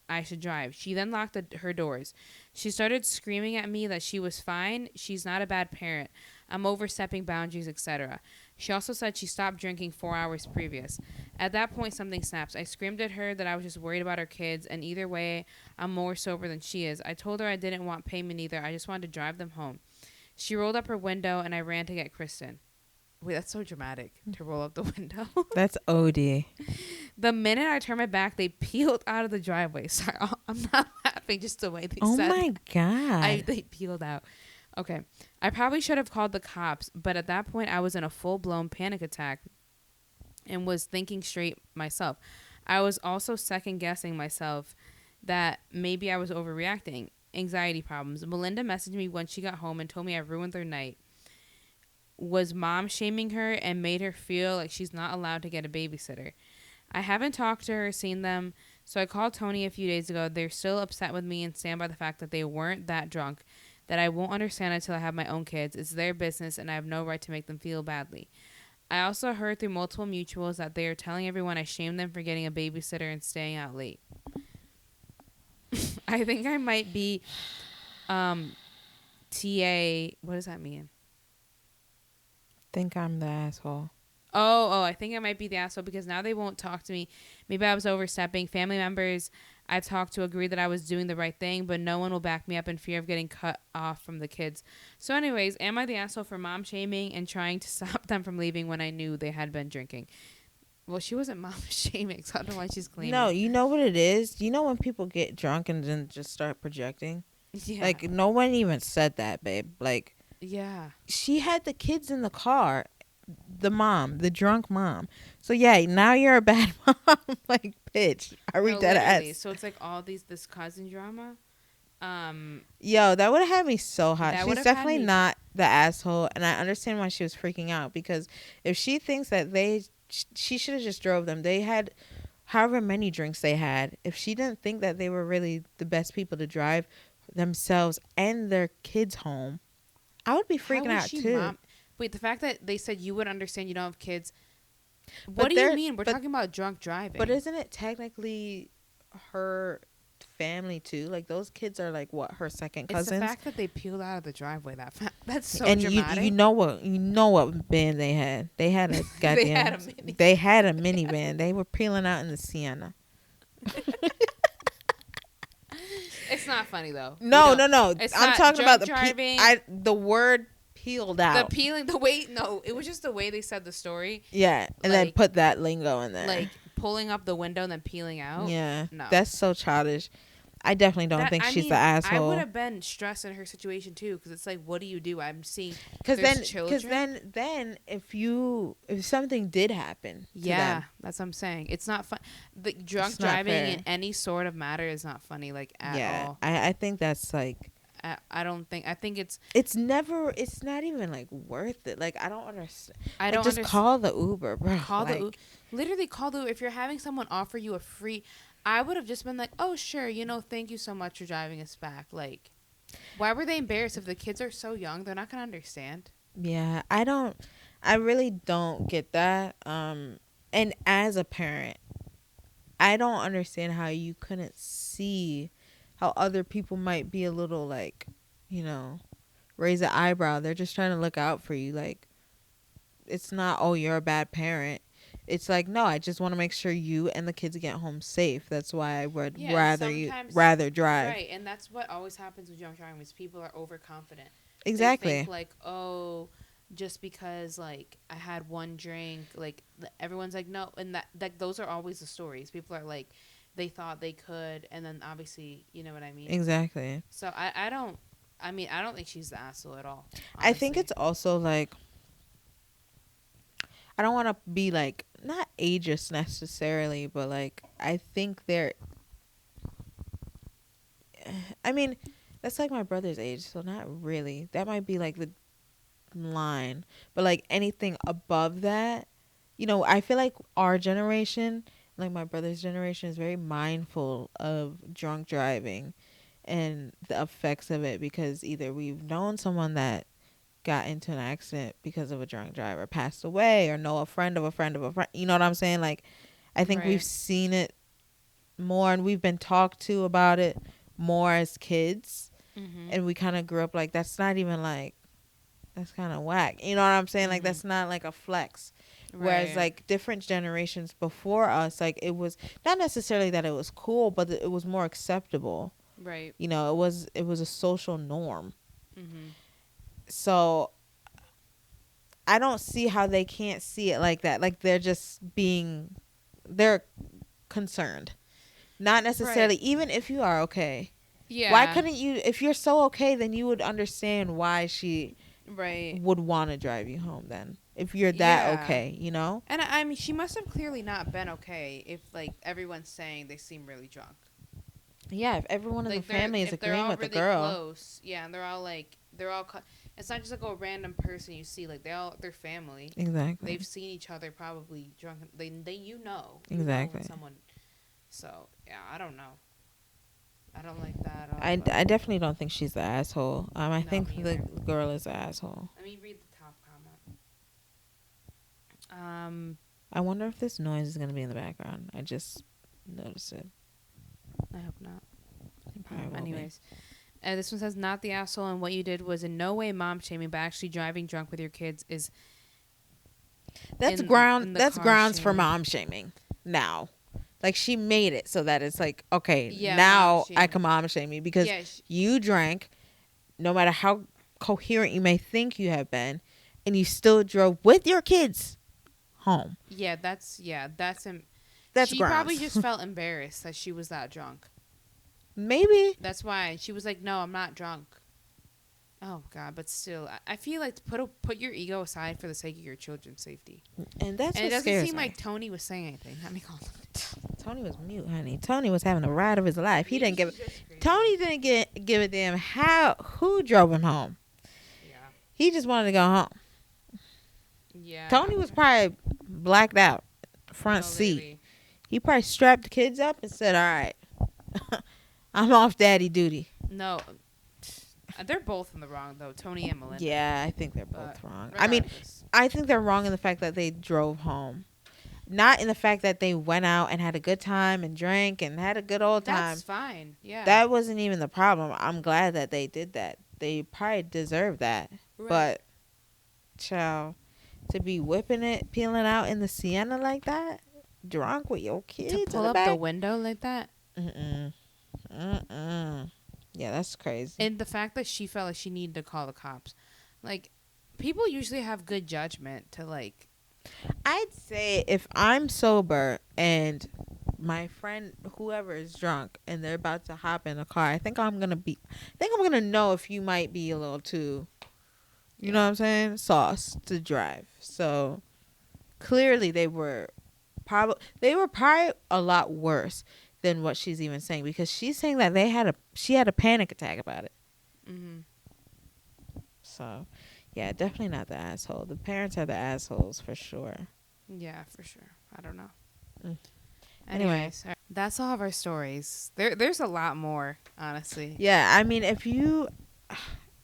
I should drive. She then locked her doors. She started screaming at me that she was fine. She's not a bad parent. I'm overstepping boundaries, etc. She also said she stopped drinking 4 hours previous. At that point, something snaps. I screamed at her that I was just worried about her kids, and either way, I'm more sober than she is. I told her I didn't want payment either. I just wanted to drive them home. She rolled up her window, and I ran to get Kristen. Wait, that's so dramatic, to roll up the window. That's OD. The minute I turned my back, they peeled out of the driveway. Sorry, I'm not laughing, just the way they said. Oh my God. They peeled out. Okay. I probably should have called the cops, but at that point I was in a full-blown panic attack and was thinking straight myself. I was also second-guessing myself that maybe I was overreacting. Anxiety problems. Melinda messaged me when she got home and told me I ruined their night. Was mom shaming her and made her feel like she's not allowed to get a babysitter. I haven't talked to her or seen them, so I called Tony a few days ago. They're still upset with me and stand by the fact that they weren't that drunk, that I won't understand until I have my own kids. It's their business, and I have no right to make them feel badly. I also heard through multiple mutuals that they are telling everyone I shamed them for getting a babysitter and staying out late. I think I might be TA. What does that mean? Think I'm the asshole. Oh, I think I might be the asshole because now they won't talk to me. Maybe I was overstepping. Family members I talked to agree that I was doing the right thing, but no one will back me up in fear of getting cut off from the kids. So anyways, am I the asshole for mom shaming and trying to stop them from leaving when I knew they had been drinking? Well, she wasn't mom shaming, so I don't know why she's claiming. No, you know what it is? You know when people get drunk and then just start projecting? Yeah. Like, no one even said that, babe. Like, yeah. She had the kids in the car. The drunk mom. So yeah, now you're a bad mom. Like, bitch, are we dead ass? So it's like all this cousin drama. Yo, that would have had me so hot. She's definitely not the asshole, and I understand why she was freaking out, because if she thinks that she should have just drove them. They had however many drinks they had. If she didn't think that they were really the best people to drive themselves and their kids home, I would be freaking out too. Wait, the fact that they said you would understand you don't have kids. What do you mean? We're talking about drunk driving. But isn't it technically her family too. Like those kids are like what, her second It's the cousins. fact that they peeled out of the driveway that's so And dramatic. you know what band they had. They had a goddamn they had a minivan. They were peeling out in the Sienna. It's not funny though. No. I'm talking about driving. The word peeled out. The peeling, the way, no, it was just the way they said the story. Yeah, and then put that lingo in there. Like pulling up the window and then peeling out. Yeah, no, that's so childish. I definitely don't think she's the asshole. I would have been stressed in her situation too, because it's like, what do you do? I'm seeing because then if something did happen, to them, that's what I'm saying. It's not fun. The drunk driving in any sort of matter is not funny, like at all. I think that's like. I don't think. I think it's not even like worth it. Like I don't understand. Just call the Uber, bro. Literally call the Uber. If you're having someone offer you a free, I would have just been like, oh sure, thank you so much for driving us back. Like, why were they embarrassed? If the kids are so young, they're not gonna understand. Yeah, I really don't get that. And as a parent, I don't understand how you couldn't see how other people might be a little like, raise an eyebrow. They're just trying to look out for you. Like, it's not, oh, you're a bad parent. It's like, no, I just want to make sure you and the kids get home safe. That's why I would rather drive. Right, and that's what always happens with drunk driving is people are overconfident. Exactly. They think like, oh, just because like I had one drink, like everyone's like, no, and that those are always the stories. People are like, they thought they could, and then obviously, you know what I mean? Exactly. So I don't think she's the asshole at all. Honestly. I think it's also like, I don't want to be like, not ageist necessarily, but like, I think that's like my brother's age, so not really. That might be like the line, but like anything above that, I feel like our generation, like my brother's generation, is very mindful of drunk driving and the effects of it, because either we've known someone that got into an accident because of a drunk driver, passed away, or know a friend of a friend of a friend. You know what I'm saying? Like, I think we've seen it more, and we've been talked to about it more as kids. Mm-hmm. And we kind of grew up like, that's not even like, that's kind of whack. You know what I'm saying? Mm-hmm. Like, that's not like a flex. Right. Whereas like different generations before us, like it was not necessarily that it was cool, but it was more acceptable. Right. It was a social norm. Mm-hmm. So I don't see how they can't see it like that. Like they're concerned. Not necessarily, even if you are okay. Yeah. Why couldn't you, if you're so okay, then you would understand why she would want to drive you home then. If you're that okay, And I mean, she must have clearly not been okay if like everyone's saying they seem really drunk. Yeah, if everyone in the family is agreeing with the girl. Close, yeah, and they're all it's not just like a random person you see, like they're family. Exactly. They've seen each other probably drunk. They exactly. Someone. So yeah, I don't know. I don't like that. I definitely don't think she's the asshole. I think the girl is the asshole. Let me read the top comment. I wonder if this noise is gonna be in the background. I just noticed it. I hope not. Anyways. This one says, not the asshole, and what you did was in no way mom shaming, but actually driving drunk with your kids is. That's grounds for mom shaming. Now, like she made it so that it's like, okay, now I can mom shame you because you drank, no matter how coherent you may think you have been, and you still drove with your kids home. Yeah, that's she grounds. Probably just felt embarrassed that she was that drunk. Maybe. That's why she was like, no, I'm not drunk. Oh, God. But still, I feel like put your ego aside for the sake of your children's safety. And that's and it doesn't seem like Tony was saying anything. Tony was mute, honey. Tony was having a ride of his life. He didn't Tony didn't give a damn who drove him home. Yeah. He just wanted to go home. Yeah. Tony was probably blacked out, front seat. He probably strapped the kids up and said, all right, I'm off daddy duty. No. They're both in the wrong, though, Tony and Melinda. Yeah, I think they're both wrong. Regardless. I mean, I think they're wrong in the fact that they drove home. Not in the fact that they went out and had a good time and drank and had a good old time. That's fine. Yeah. That wasn't even the problem. I'm glad that they did that. They probably deserve that. Right. But, child, to be whipping it, peeling out in the Sienna like that, drunk with your kids To pull up the window like that. Yeah, that's crazy. And the fact that she felt like she needed to call the cops. Like, people usually have good judgment to, like... I'd say if I'm sober and my friend, whoever is drunk, and they're about to hop in a car, I think I'm gonna know if you might be a little too, you know what I'm saying, sauce to drive. So clearly they were probably a lot worse than what she's even saying, because she's saying that she had a panic attack about it. Mm-hmm. So yeah, definitely not the asshole. The parents are the assholes for sure. Yeah, for sure. I don't know. Anyways, that's all of our stories. There's a lot more, honestly. Yeah, I mean, if you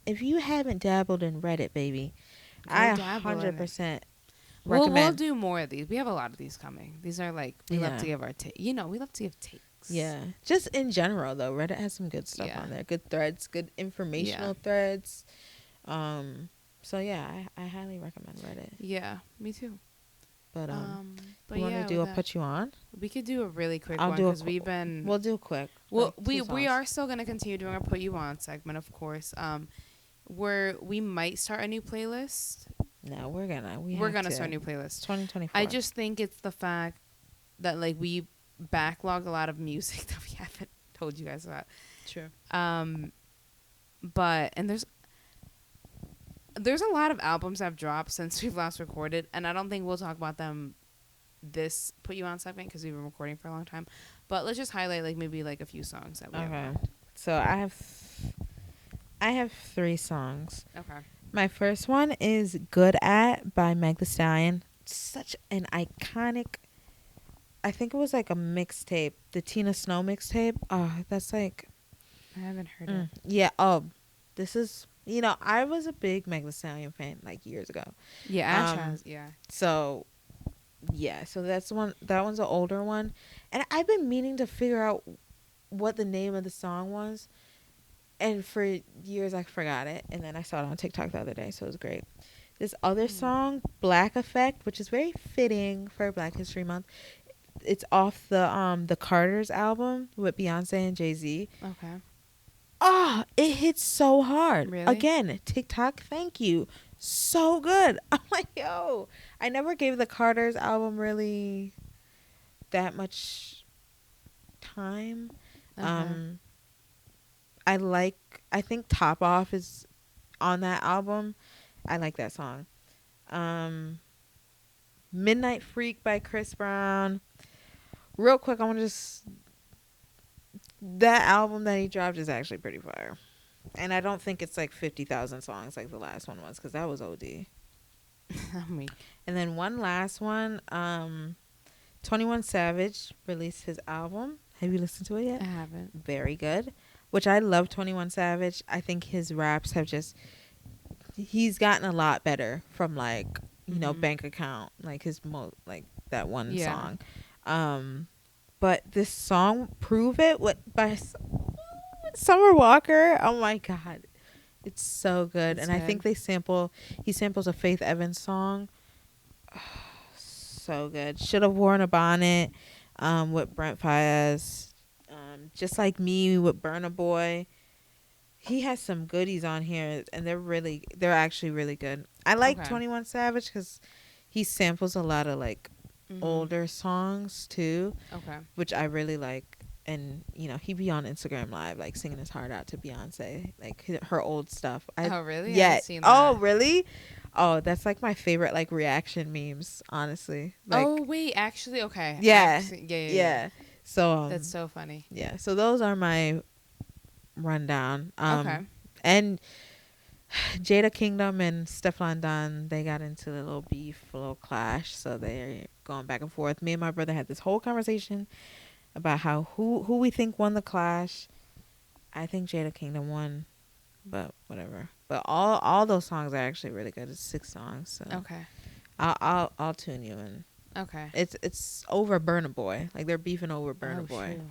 haven't dabbled in Reddit, baby, I 100% recommend. We'll do more of these. We have a lot of these coming. These are like, we love to give our take. We love to give takes. Yeah, just in general though, Reddit has some good stuff on there. Good threads, good informational threads. So yeah, I highly recommend Reddit. Yeah, me too. But you want to do? I'll put you on. We could do a really quick one because We'll do quick. Well, we are still gonna continue doing our put you on segment, of course. Where we might start a new playlist. No, we're gonna start a new playlist. 2024. I just think it's the fact that like we backlog a lot of music that we haven't told you guys about. True. But and there's a lot of albums that have dropped since we've last recorded, and I don't think we'll talk about them this put you on segment because we've been recording for a long time. But let's just highlight like maybe like a few songs that we have. So I have 3 songs. Okay. My first one is Good At by Meg Thee Stallion. Such an iconic, I think it was like a mixtape, the Tina Snow mixtape. Oh, that's like, I haven't heard it. Yeah. This is, I was a big Meg Thee Stallion fan like years ago. Yeah, Ash has, yeah. So, yeah, so that one's an older one. And I've been meaning to figure out what the name of the song was. And for years I forgot it. And then I saw it on TikTok the other day, so it was great. This other song, Black Effect, which is very fitting for Black History Month. It's off the Carter's album with Beyonce and Jay-Z. Okay. Oh, it hits so hard. Really? Again, TikTok, thank you. So good. I'm like, yo. I never gave the Carter's album really that much time. I think Top Off is on that album. I like that song. Midnight Freak by Chris Brown. Real quick, I want to that album that he dropped is actually pretty fire. And I don't think it's like 50,000 songs like the last one was, because that was OD. And then one last one, 21 Savage released his album. Have you listened to it yet? I haven't. Very good. Which I love 21 Savage. I think his raps have he's gotten a lot better from like, Bank Account, like his like that one song. But this song, Prove It, by Summer Walker, oh my God. It's so good. I think he samples a Faith Evans song. Oh, so good. Should Have Worn a Bonnet with Brent Faiyaz. Just Like Me with Burna Boy. He has some goodies on here, and they're actually really good. I like 21 Savage because he samples a lot of like older songs too. Okay. Which I really like. And, he be on Instagram Live, like, singing his heart out to Beyonce, like, her old stuff. Oh, really? Yeah. I haven't seen that. Oh, really? Oh, that's, like, my favorite, like, reaction memes, honestly. Like, oh, wait, actually? Okay. Yeah. Yeah. So, that's so funny. Yeah. So, those are my rundown. Okay. And Jada Kingdom and Stefflon Don, they got into a little beef, a little clash. So, they're going back and forth. Me and my brother had this whole conversation about how who we think won the clash. I think Jada Kingdom won, but whatever. But all those songs are actually really good. It's 6 songs. So okay, I'll tune you in. Okay. It's over Burna Boy. Like they're beefing over Burna Oh Boy. shoot.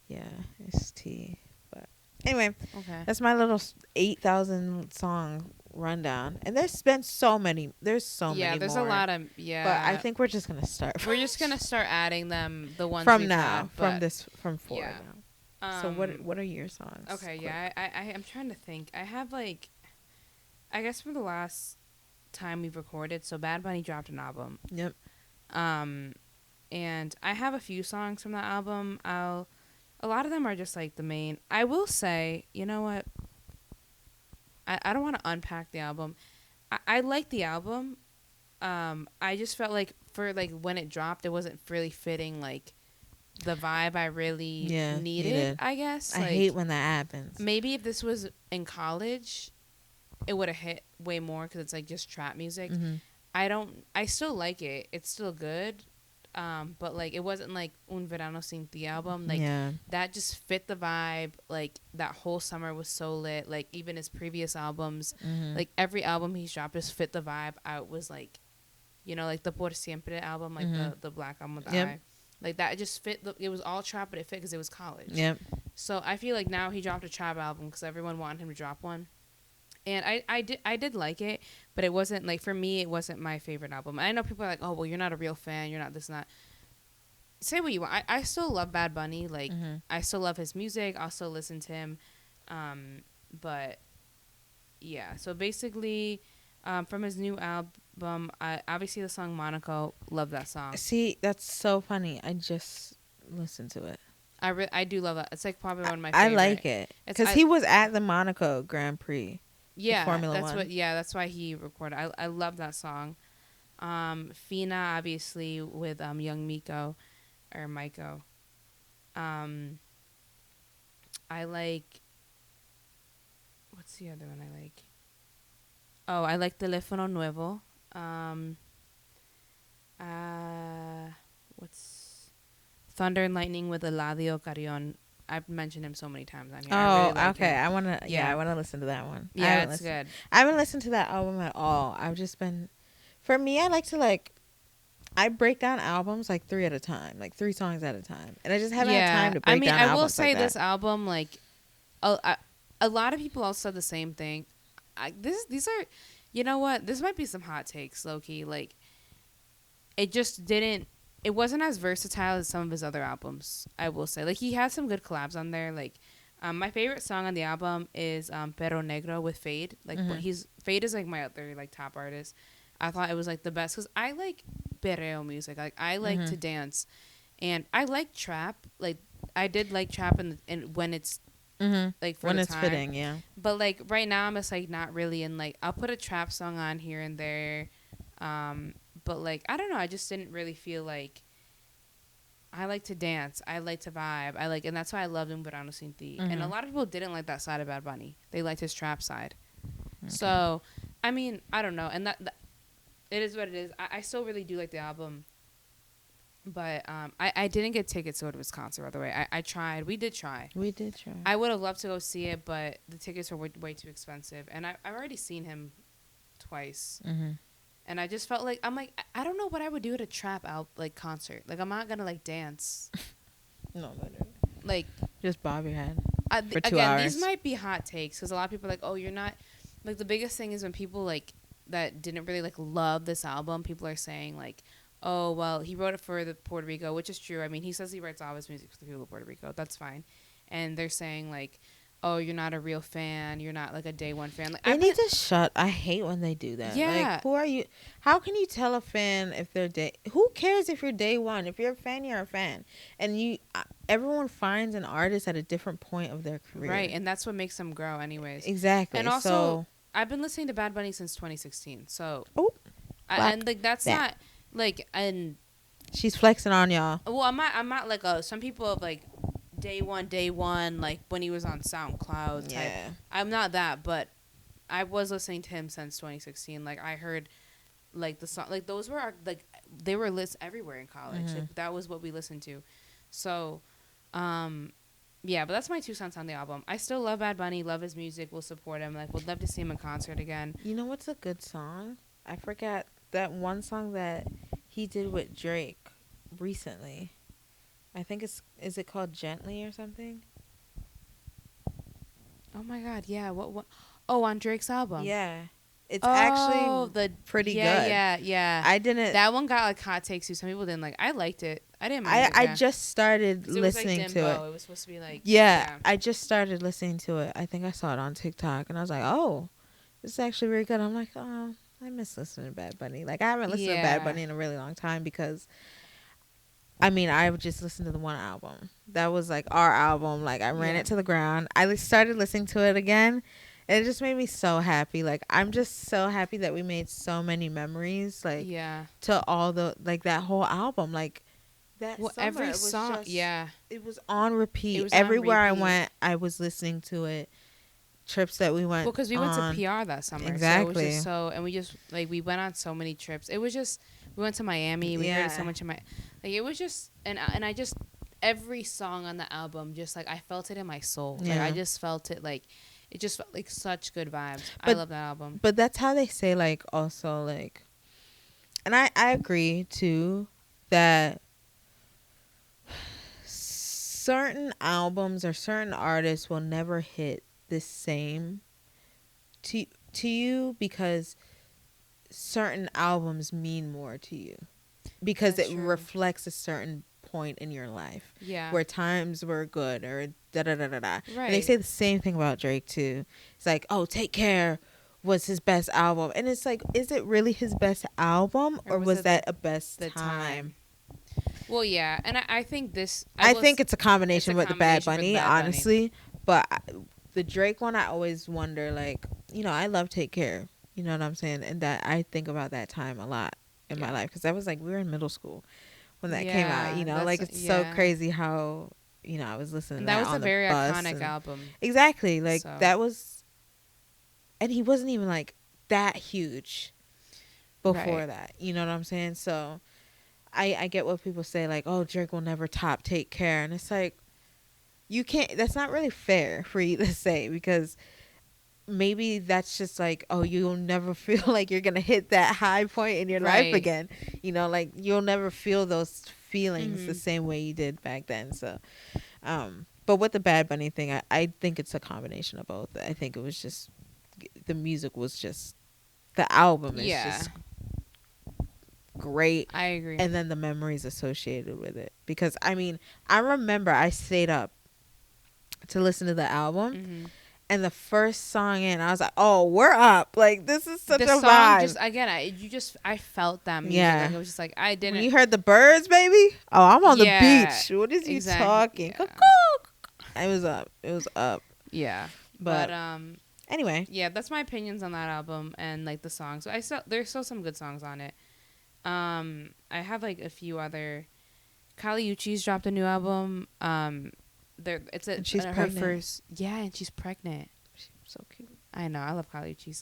Yeah, it's T. But anyway, Okay. that's my little 8,000 song rundown. And there's been so many. There's so Yeah, many there's more. a lot of But I yeah. think we're just gonna start. We're just gonna start adding them, the ones from we've now, had, but from 4 yeah. now. So what are your songs? Okay, Quick. yeah, I'm trying to think. I have like, I guess from the last time we've recorded, so Bad Bunny dropped an album. Yep. And I have a few songs from that album. A lot of them are just like the main. I will say, you know what? I don't want to unpack the album. I like the album. I just felt like for like when it dropped, it wasn't really fitting like the vibe I really needed. I guess I like, hate when that happens. Maybe if this was in college, it would have hit way more because it's like just trap music. Mm-hmm. I still like it. It's still good. But like it wasn't like Un Verano Sin Ti album. Like that just fit the vibe. Like that whole summer was so lit. Like even his previous albums, like every album he's dropped just fit the vibe. I was like, you know, like the Por Siempre album, like the black album with the eye. Like that, it just fit. It was all trap, but it fit because it was college. Yep. So I feel like now he dropped a trap album because everyone wanted him to drop one. And I did like it, but it wasn't like, for me, it wasn't my favorite album. I know people are like, oh, well, you're not a real fan, you're not this and that. Say what you want. I still love Bad Bunny. Like I still love his music. I'll still listen to him. But yeah. So basically, from his new album, obviously the song Monaco. Love that song. See, that's so funny. I just listened to it. I do love that. It's like probably one of my favorite. I like it because he was at the Monaco Grand Prix. Yeah, Formula that's 1. that's why he recorded. I love that song. Fina, obviously, with Young Miko or Maiko. I like, what's the other one I like? Oh, I like Telefono Nuevo. What's Thunder and Lightning with Eladio Carrion. I've mentioned him so many times on here. Oh, I really like okay. him. I want to. Yeah, I want to listen to that one. Yeah, it's good. I haven't listened to that album at all. I've just been. For me, I like to I break down albums like 3 at a time, like 3 songs at a time, and I just haven't had time to break down albums. I will say like this album, like, a lot of people also said the same thing. These are, you know what? This might be some hot takes, low key. Like, it just didn't. It wasn't as versatile as some of his other albums, I will say. Like, he had some good collabs on there. Like, my favorite song on the album is Perro Negro with Fade. Like, Fade is, like, my other, like, top artist. I thought it was, like, the best. Because I like perreo music. Like, I like to dance. And I like trap. Like, I did like trap and when it's, like, for when the it's time. fitting, yeah. But, like, right now I'm just, like, not really in, like, I'll put a trap song on here and there. But, like, I don't know. I just didn't really feel like I like to dance. I like to vibe. And that's why I loved Un Verano Sin Ti. And a lot of people didn't like that side of Bad Bunny. They liked his trap side. Okay. So, I mean, I don't know. And that it is what it is. I still really do like the album. But I didn't get tickets to go to his concert, by the way. I tried. We did try. I would have loved to go see it, but the tickets were way too expensive. And I've already seen him twice. And I just felt like, I'm like, I don't know what I would do at a trap concert. Like, I'm not going to, like, dance. No, like, just bob your head for 2 again, hours. These might be hot takes because a lot of people are like, oh, you're not. Like, the biggest thing is when people, like, that didn't really, like, love this album, people are saying, like, oh, well, he wrote it for the Puerto Rico, which is true. I mean, he says he writes all his music for the people of Puerto Rico. That's fine. And they're saying, like, oh, you're not a real fan. You're not, like, a day one fan. Like, they need to shut. I hate when they do that. Yeah. Like, who are you? How can you tell a fan if they're who cares if you're day one? If you're a fan, you're a fan. And everyone finds an artist at a different point of their career. Right, and that's what makes them grow anyways. Exactly. And also, I've been listening to Bad Bunny since 2016. So, and, like, that's not, like, and she's flexing on y'all. Well, I'm not like some people have, like, day one, like, when he was on SoundCloud type. Yeah. I'm not that, but I was listening to him since 2016. Like, I heard, like, the song, like, those were, like, they were lists everywhere in college. Like, that was what we listened to. So, yeah, but that's my 2 cents on the album. I still love Bad Bunny, love his music, will support him. Like, would love to see him in concert again. You know what's a good song? I forgot that one song that he did with Drake recently. I think is it called Gently or something? Oh my God, yeah. What? Oh, on Drake's album. Yeah. It's actually Oh, the pretty yeah, good. yeah. I didn't. That one got like hot takes too. Some people didn't like. I liked it. I didn't mind it. I Yeah. just started 'Cause it was like listening to it. Dimbo. It was supposed to be like Yeah, I just started listening to it. I think I saw it on TikTok, and I was like, "Oh, this is actually very good." I'm like, "Oh, I miss listening to Bad Bunny." Like, I haven't listened to Bad Bunny in a really long time because, I mean, I would just listen to the one album. That was like our album. Like, I ran it to the ground. I started listening to it again, and it just made me so happy. Like, I'm just so happy that we made so many memories. Like, to all the like that whole album. Like, that summer, every song, it was on repeat. Everywhere I went, I was listening to it. Trips that we went. Well, because we went to PR that summer, exactly. So it was just and we went on so many trips. It was just we went to Miami. We heard so much in like it was just and I just every song on the album just like I felt it in my soul. Like I just felt it like it just felt like such good vibes. I love that album. But that's how they say like also like, and I agree too that certain albums or certain artists will never hit the same to you because certain albums mean more to you because it reflects a certain point in your life where times were good or da da da da da. And they say the same thing about Drake too. It's like, oh, Take Care was his best album, and it's like, is it really his best album or was that a best time? Well, yeah, and I think this. I think it's a combination with the Bad Bunny, honestly. But the Drake one, I always wonder, like, you know, I love Take Care. You know what I'm saying? And that I think about that time a lot in my life because I was like, we were in middle school when that came out. You know, like it's so crazy how I was listening. To that was a very iconic album. Exactly, like that was, and he wasn't even like that huge before that. You know what I'm saying? So. I get what people say, like, oh, Drake will never top Take Care. And it's like, you can't, that's not really fair for you to say because maybe that's just like, oh, you'll never feel like you're going to hit that high point in your life again. You know, like, you'll never feel those feelings the same way you did back then. So, but with the Bad Bunny thing, I think it's a combination of both. I think it was just, the music was just, the album is just great. I agree. And then the memories associated with it, because I mean, I remember I stayed up to listen to the album, and the first song in, I was like, oh, we're up, like this is such a vibe. Just again, I felt that music. Like, it was just like I didn't. When you heard the birds, baby, oh, I'm on the beach. What is you talking? I was up. It was up. Yeah, but anyway, yeah, that's my opinions on that album and like the songs. There's still some good songs on it. I have like a few other. Kali Uchis dropped a new album. She's her pregnant. First, and she's pregnant. She's so cute. I know. I love Kali Uchis.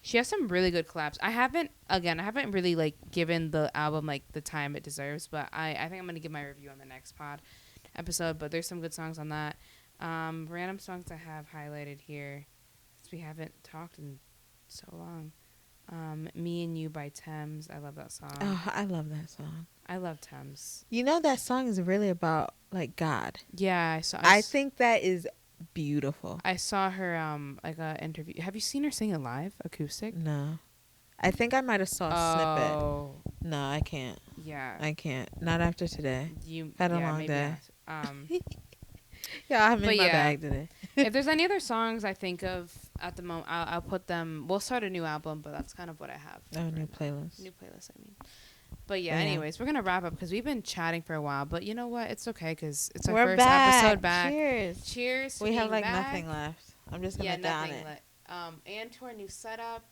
She has some really good collabs. I haven't really like given the album like the time it deserves, but I think I'm gonna give my review on the next pod episode. But there's some good songs on that. Random songs I have highlighted here, because we haven't talked in so long. Me and You by Thames. I love that song. Oh, I love that song. I love Thames. You know, that song is really about like God. Yeah, I think that is beautiful. I saw her like a interview. Have you seen her sing it live, acoustic? No. I think I might have saw a snippet. No, I can't. Yeah. I can't. Not after today. You had a long day. Yeah, I'm in my bag today. If there's any other songs I think of at the moment, I'll put them. We'll start a new album, but that's kind of what I have. Oh, new playlist. New playlist, I mean. But yeah, anyways, we're going to wrap up because we've been chatting for a while. But you know what? It's okay because it's our first episode back. Cheers. Cheers. We have like nothing left. I'm just going to down it. And to our new setup.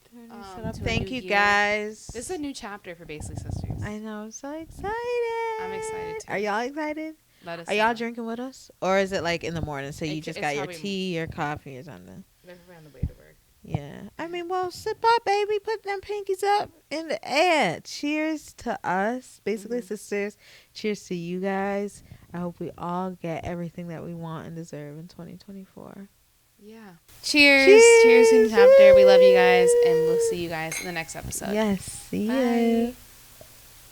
Thank you, guys. This is a new chapter for Basically Sisters. I know. I'm so excited. I'm excited too. Are y'all excited? Let us Are y'all drinking with us? Or is it like in the morning? So you just got your tea, your coffee or something? They're on the way to work. Yeah. I mean, well, sip up, baby. Put them pinkies up in the air. Cheers to us, Basically Sisters. Cheers to you guys. I hope we all get everything that we want and deserve in 2024. Yeah. Cheers. Cheers to the chapter. We love you guys, and we'll see you guys in the next episode. Yes. See you.